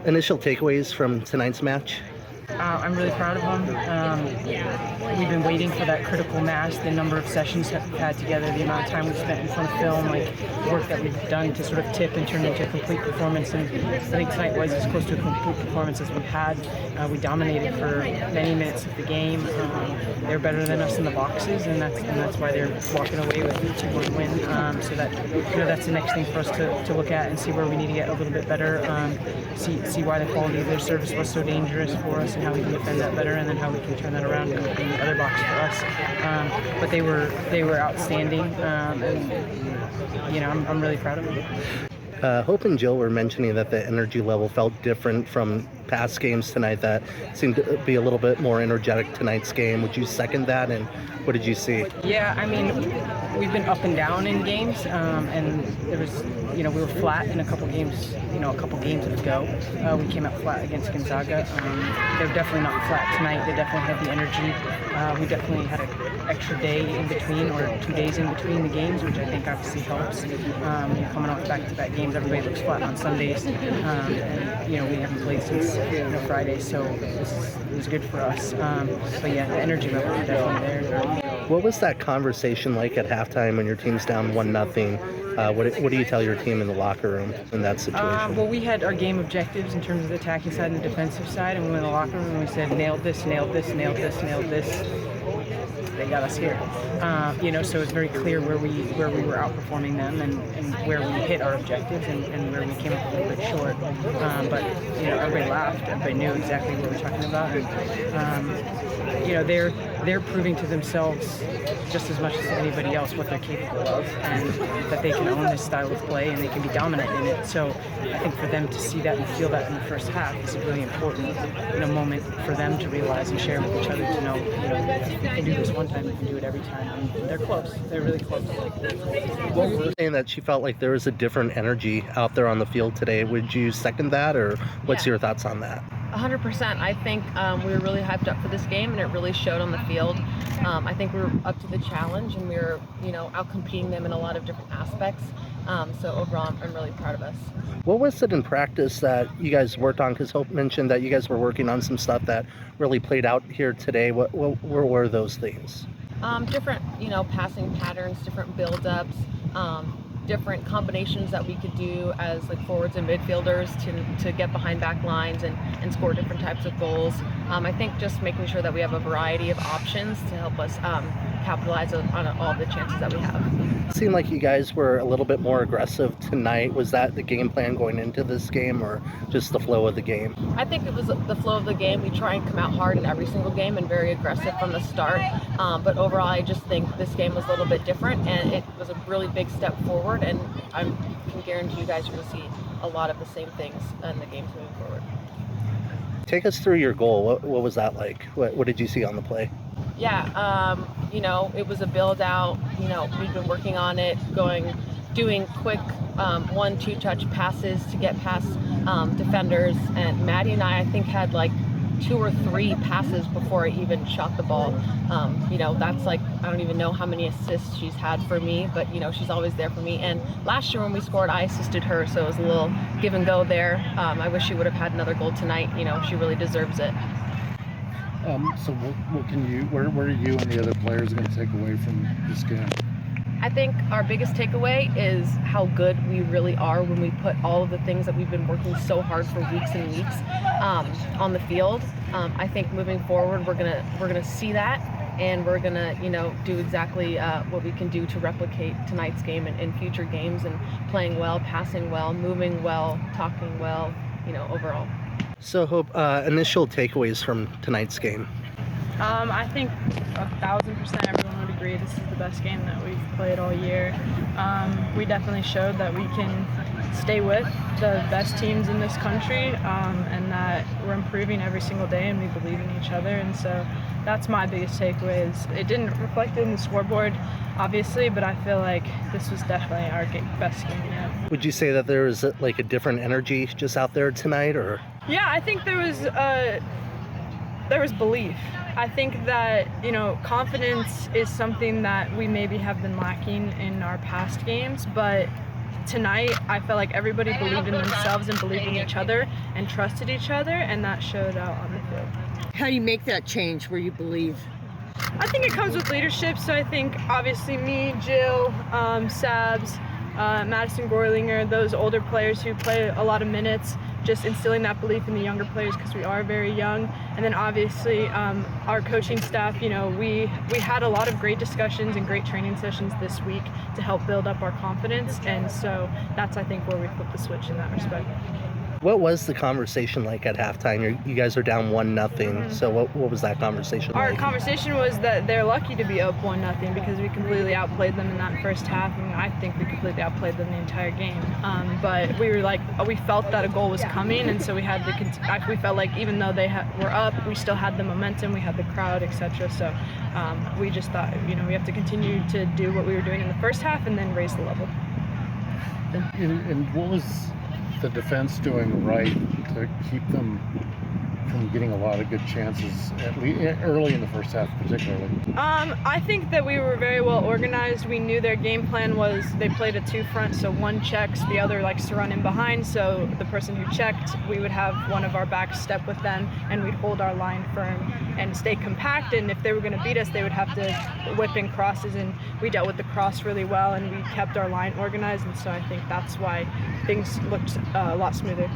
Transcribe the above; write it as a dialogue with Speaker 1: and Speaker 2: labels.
Speaker 1: Initial takeaways from tonight's match?
Speaker 2: I'm really proud of them. We've been waiting for that critical mass, the number of sessions that we've had together, the amount of time we've spent in front of film, like work that we've done to sort of tip and turn into a complete performance. And I think tonight was as close to a complete performance as we've had. We dominated for many minutes of the game. They're better than us in the boxes, and that's why they're walking away with a 2-1 win. So that that's the next thing for us to look at and see where we need to get a little bit better. See why the quality of their service was so dangerous for us, and how we can defend that better, and then how we can turn that around in the other box for us. But they were outstanding, and I'm really proud of them.
Speaker 1: Hope and Jill were mentioning that the energy level felt different from past games tonight, that seemed to be a little bit more energetic tonight's game. Would you second that, and what did you see?
Speaker 2: Yeah, I mean, we've been up and down in games, and there was, we were flat in a couple games ago. We came out flat against Gonzaga. They're definitely not flat tonight. They definitely had the energy. We definitely had an extra day in between, or 2 days in between the games, which I think obviously helps. Coming off back-to-back games, everybody looks flat on Sundays, and we haven't played since Friday, so this is good for us. But yeah, the energy level is definitely there.
Speaker 1: What was that conversation like at halftime when your team's down 1-0? What do you tell your team in the locker room in that situation?
Speaker 2: Well, we had our game objectives in terms of the attacking side and the defensive side, and we went in the locker room and we said, nailed this, nailed this, nailed this, nailed this. They got us here. So it's very clear where we were outperforming them, and where we hit our objectives, and where we came up a little bit short. But everybody laughed. Everybody knew exactly what we're talking about. And, they're proving to themselves just as much as anybody else what they're capable of, and that they can own this style of play and they can be dominant in it. So I think for them to see that and feel that in the first half is a really important moment for them to realize and share with each other, to know if we can do this one time, we can do it every time. And they're close. They're really close.
Speaker 1: Well, you were saying that she felt like there was a different energy out there on the field today. Would you second that, or what's your thoughts on that?
Speaker 3: 100%. I think we were really hyped up for this game, and it really showed on the field. I think we were up to the challenge, and we were, out competing them in a lot of different aspects. So overall, I'm really proud of us.
Speaker 1: What was it in practice that you guys worked on? Because Hope mentioned that you guys were working on some stuff that really played out here today. What were those things?
Speaker 3: Different, passing patterns, different build-ups, different combinations that we could do as forwards and midfielders to get behind back lines and score different types of goals. I think just making sure that we have a variety of options to help us capitalize on all the chances that we have.
Speaker 1: It seemed like you guys were a little bit more aggressive tonight. Was that the game plan going into this game, or just the flow of the game?
Speaker 3: I think it was the flow of the game. We try and come out hard in every single game and very aggressive from the start. But overall, I just think this game was a little bit different, and it was a really big step forward. And I can guarantee you guys are going to see a lot of the same things in the games moving forward.
Speaker 1: Take us through your goal. What was that like? What did you see on the play?
Speaker 3: Yeah, it was a build out. We've been working on it, doing quick 1-2 touch passes to get past defenders. And Maddie and I think, had 2 or 3 passes before I even shot the ball. That's I don't even know how many assists she's had for me, but she's always there for me. And last year when we scored, I assisted her, so it was a little give and go there. I wish she would have had another goal tonight. She really deserves it.
Speaker 4: So what are you and the other players going to take away from this game?
Speaker 3: I think our biggest takeaway is how good we really are when we put all of the things that we've been working so hard for weeks and weeks on the field. I think moving forward, we're gonna see that, and we're gonna do exactly what we can do to replicate tonight's game in future games, and playing well, passing well, moving well, talking well, overall.
Speaker 1: So Hope, initial takeaways from tonight's game?
Speaker 5: I think 1,000% everyone would agree this is the best game that we've played all year. We definitely showed that we can stay with the best teams in this country, and that we're improving every single day, and we believe in each other. And so that's my biggest takeaway. It didn't reflect it in the scoreboard, obviously, but I feel like this was definitely our best game yet.
Speaker 1: Would you say that there was a different energy just out there tonight, or?
Speaker 5: Yeah, I think there was belief. I think that, confidence is something that we maybe have been lacking in our past games, but tonight I felt like everybody believed in themselves and believed in each other and trusted each other, and that showed out on the field.
Speaker 6: How do you make that change where you believe?
Speaker 5: I think it comes with leadership. So I think obviously me, Jill, Sabs, Madison Gorlinger, those older players who play a lot of minutes, just instilling that belief in the younger players because we are very young. And then obviously our coaching staff, you know, we had a lot of great discussions and great training sessions this week to help build up our confidence. And so that's, I think, where we flipped the switch in that respect.
Speaker 1: What was the conversation like at halftime? You guys are down 1-0. So what was that conversation
Speaker 5: Our
Speaker 1: like?
Speaker 5: conversation was that they're lucky to be up 1-0 because we completely outplayed them in that first half, and I think we completely outplayed them the entire game. But we were like, we felt that a goal was coming, and so we had to. We felt like even though they were up, we still had the momentum, we had the crowd, etc. So we just thought, you know, we have to continue to do what we were doing in the first half and then raise the level.
Speaker 4: And what was the defense doing right to keep them from getting a lot of good chances, at least early in the first half particularly?
Speaker 5: I think that we were very well organized. We knew their game plan was they played a two front, so one checks, the other likes to run in behind. So the person who checked, we would have one of our backs step with them, and we'd hold our line firm and stay compact. And if they were going to beat us, they would have to whip in crosses, and we dealt with the cross really well, and we kept our line organized. And so I think that's why things looked a lot smoother.